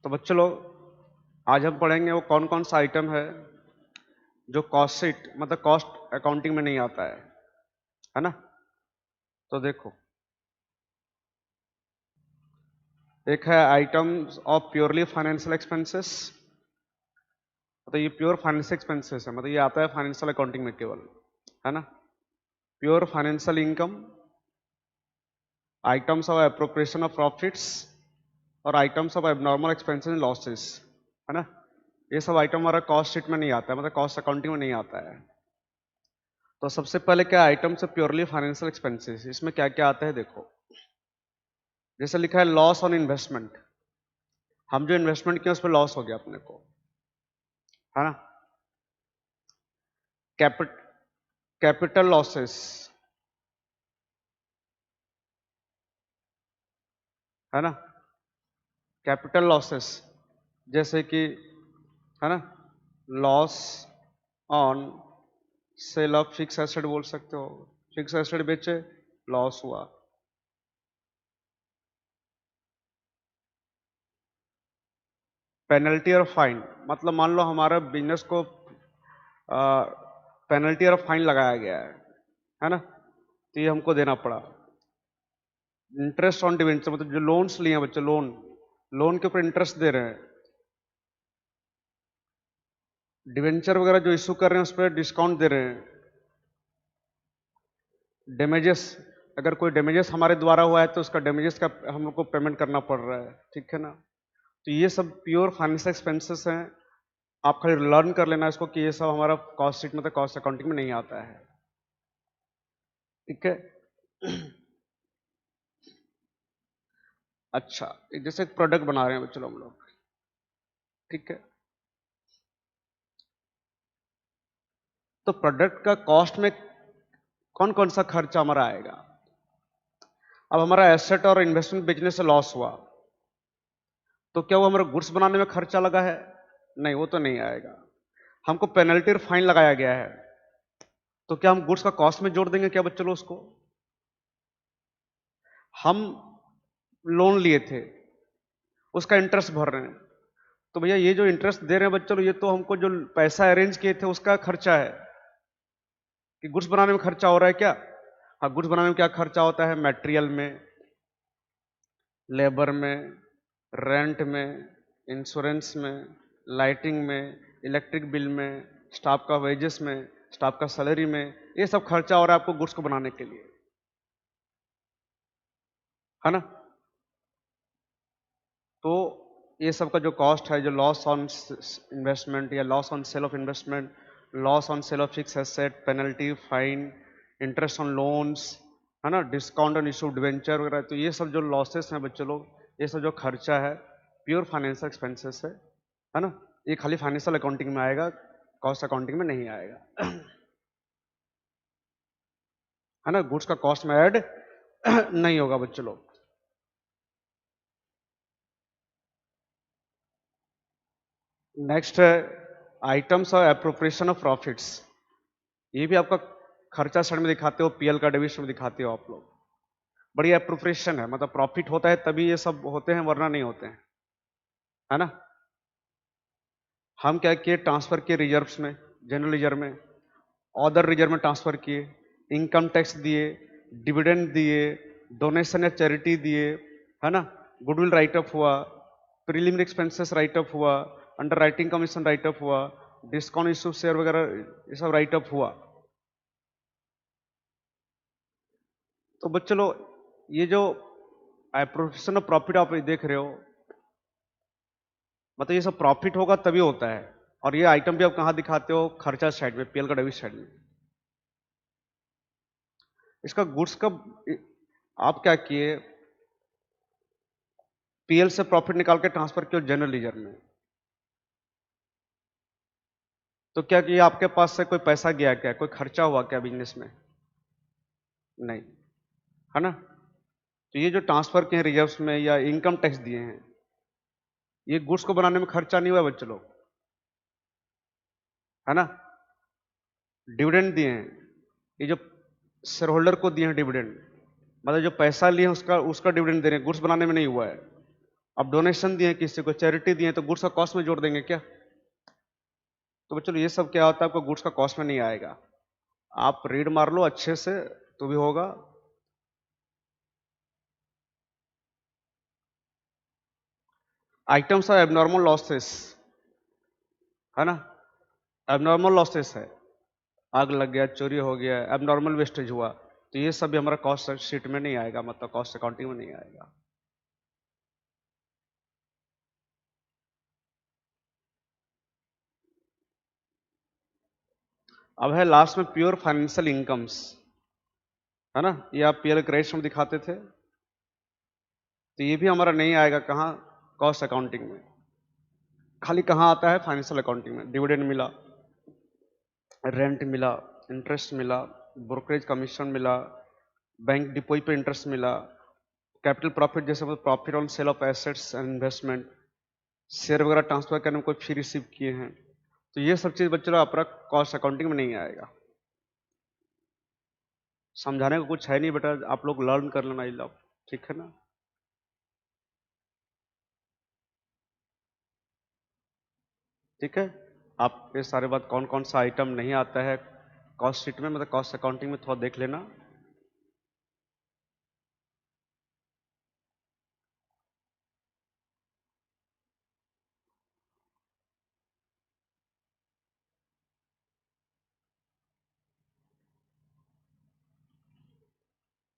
तो बच्चों लोग आज हम पढ़ेंगे वो कौन कौन सा आइटम है जो कॉस्ट शीट मतलब कॉस्ट अकाउंटिंग में नहीं आता है ना। तो देखो, एक है items of purely financial expenses. मतलब ये प्योर फाइनेंशियल एक्सपेंसेस है, मतलब ये आता है फाइनेंशियल अकाउंटिंग में केवल, है ना। Pure financial income, items of appropriation of profits और items of abnormal expenses and losses, है ना। ये सब आइटम हमारा कॉस्ट शीट में नहीं आता है, मतलब कॉस्ट अकाउंटिंग में नहीं आता है। तो सबसे पहले क्या आइटम्स है प्योरली फाइनेंशियल एक्सपेंसेस, इसमें क्या क्या आता है देखो। जैसे लिखा है लॉस ऑन इन्वेस्टमेंट, हम जो इन्वेस्टमेंट किया उस पर लॉस हो गया अपने को, है ना। कैपिटल लॉसेस, है ना। कैपिटल लॉसेस जैसे कि, है ना, loss on sale of fix asset बोल सकते हो, फिक्स एसेट बेचे लॉस हुआ। पेनल्टी और फाइन, मतलब मान लो हमारा बिजनेस को पेनल्टी और फाइन लगाया गया है ना, तो ये हमको देना पड़ा। इंटरेस्ट ऑन डिवेंचर, मतलब जो लोन्स लिए हैं बच्चे, लोन के ऊपर इंटरेस्ट दे रहे हैं। डिवेंचर वगैरह जो इशू कर रहे हैं उस पर डिस्काउंट दे रहे हैं। डैमेजेस, अगर कोई डैमेजेस हमारे द्वारा हुआ है तो उसका डैमेजेस का हम लोग को पेमेंट करना पड़ रहा है, ठीक है ना। तो ये सब प्योर फाइनेंशियल एक्सपेंसेस हैं। आप खाली लर्न कर लेना इसको कि ये सब हमारा कॉस्ट शीट मतलब कॉस्ट अकाउंटिंग में नहीं आता है, ठीक है। अच्छा, जैसे एक प्रोडक्ट बना रहे हैं चलो हम लोग, ठीक है। तो प्रोडक्ट का कॉस्ट में कौन कौन सा खर्चा हमारा आएगा। अब हमारा एसेट और इन्वेस्टमेंट बेचने से लॉस हुआ तो क्या वो हमारा गुड्स बनाने में खर्चा लगा है? नहीं, वो तो नहीं आएगा। हमको पेनल्टी और फाइन लगाया गया है तो क्या हम गुड्स का कॉस्ट में जोड़ देंगे क्या बच्चों लोग उसको? हम लोन लिए थे, उसका इंटरेस्ट भर रहे हैं, तो भैया ये जो इंटरेस्ट दे रहे हैं बच्चों लोग, ये तो हमको जो पैसा अरेंज किए थे उसका खर्चा है कि गुड्स बनाने में खर्चा हो रहा है क्या? हाँ, गुड्स बनाने में क्या खर्चा होता है? मटेरियल में, लेबर में, रेंट में, इंश्योरेंस में, लाइटिंग में, इलेक्ट्रिक बिल में, स्टाफ का वेजेस में, स्टाफ का सैलरी में, ये सब खर्चा हो रहा है आपको गुड्स को बनाने के लिए, है ना। तो ये सब का जो कॉस्ट है, जो लॉस ऑन इन्वेस्टमेंट या loss on sale of investment, loss on sale of fix asset, penalty, fine, interest on loans, है ना, डिस्काउंट ऑन इशू डिवेंचर वगैरह, तो ये सब जो लॉसेस हैं बच्चों लोग, ये सब जो खर्चा है प्योर फाइनेंशियल एक्सपेंसेस है ना। ये खाली फाइनेंशियल अकाउंटिंग में आएगा, कॉस्ट अकाउंटिंग में नहीं आएगा, है ना। गुड्स का कॉस्ट में ऐड नहीं होगा बच्चों लोग। नेक्स्ट है items of appropriation of profits. ये भी आपका खर्चा साइड में दिखाते हो, पीएल का डेबिट में दिखाते हो आप लोग। बड़ी एप्रोप्रिएशन है, मतलब प्रॉफिट होता है तभी ये सब होते हैं, वरना नहीं होते हैं, है ना। हम क्या किए, ट्रांसफर किए रिजर्व्स में, जनरल रिजर्व में, अदर रिजर्व में ट्रांसफर किए, इनकम टैक्स दिए, डिविडेंड दिए, डोनेशन या चैरिटी दिए, है ना, गुडविल राइट ऑफ हुआ, प्रीलिमिनरी एक्सपेंसेस राइट ऑफ हुआ, under writing commission right of हुआ, डिस्काउंट इशू शेयर वगैरह ये सब राइट ऑफ हुआ। तो बच्चों लोग ये जो एप्रोप्रिएशन ऑफ प्रॉफिट आप देख रहे हो, मतलब ये सब प्रॉफिट होगा तभी होता है। और ये आइटम भी आप कहाँ दिखाते हो? खर्चा साइड में, पीएल का डेबिट साइड में। इसका गुड्स का आप क्या किए, पीएल से प्रॉफिट निकाल के ट्रांसफर किया जनरल लीजर में, तो क्या किया, आपके पास से कोई पैसा गया क्या, कोई खर्चा हुआ क्या बिजनेस में? नहीं, है ना। तो ये जो ट्रांसफर किए रिजर्व्स में या इनकम टैक्स दिए हैं, ये गुड्स को बनाने में खर्चा नहीं हुआ बच्चों लोग, है ना। डिविडेंड दिए हैं, ये जो शेयर होल्डर को दिए हैं डिविडेंड, मतलब जो पैसा लिए हैं उसका उसका डिविडेंड दे रहे हैं, गुड्स बनाने में नहीं हुआ है। अब डोनेशन दिए किसी को, चैरिटी दिए, तो गुड्स का कॉस्ट में जोड़ देंगे क्या? तो बच्चों ये सब क्या होता है, आपको गुड्स का कॉस्ट में नहीं आएगा। आप रीड मार लो अच्छे से तो भी होगा। आइटम्स ऑफ एबनॉर्मल लॉसेस, है ना, एबनॉर्मल लॉसेस है, आग लग गया, चोरी हो गया, एबनॉर्मल वेस्टेज हुआ, तो ये सब भी हमारा कॉस्ट शीट में नहीं आएगा, मतलब कॉस्ट अकाउंटिंग में नहीं आएगा। अब है लास्ट में प्योर फाइनेंशियल इनकम्स, है ना, ये आप पीएल क्रेडिट में दिखाते थे, तो ये भी हमारा नहीं आएगा कहाँ, कॉस्ट अकाउंटिंग में। खाली कहाँ आता है, फाइनेंशियल अकाउंटिंग में। डिविडेंड मिला, रेंट मिला, इंटरेस्ट मिला, ब्रोकरेज कमीशन मिला, बैंक डिपोजिट पे इंटरेस्ट मिला, कैपिटल प्रॉफिट जैसे profit on sale of assets and investment, share वगैरह ट्रांसफर करने में कोई फी रिसीव किए हैं, तो ये सब चीज बच्चों आपका कॉस्ट अकाउंटिंग में नहीं आएगा। समझाने को कुछ है नहीं बेटा, आप लोग लर्न कर लेना ये लोग, ठीक है ना। ठीक है, आप ये सारे बात कौन कौन सा आइटम नहीं आता है कॉस्ट शीट में, मतलब कॉस्ट अकाउंटिंग में, थोड़ा देख लेना।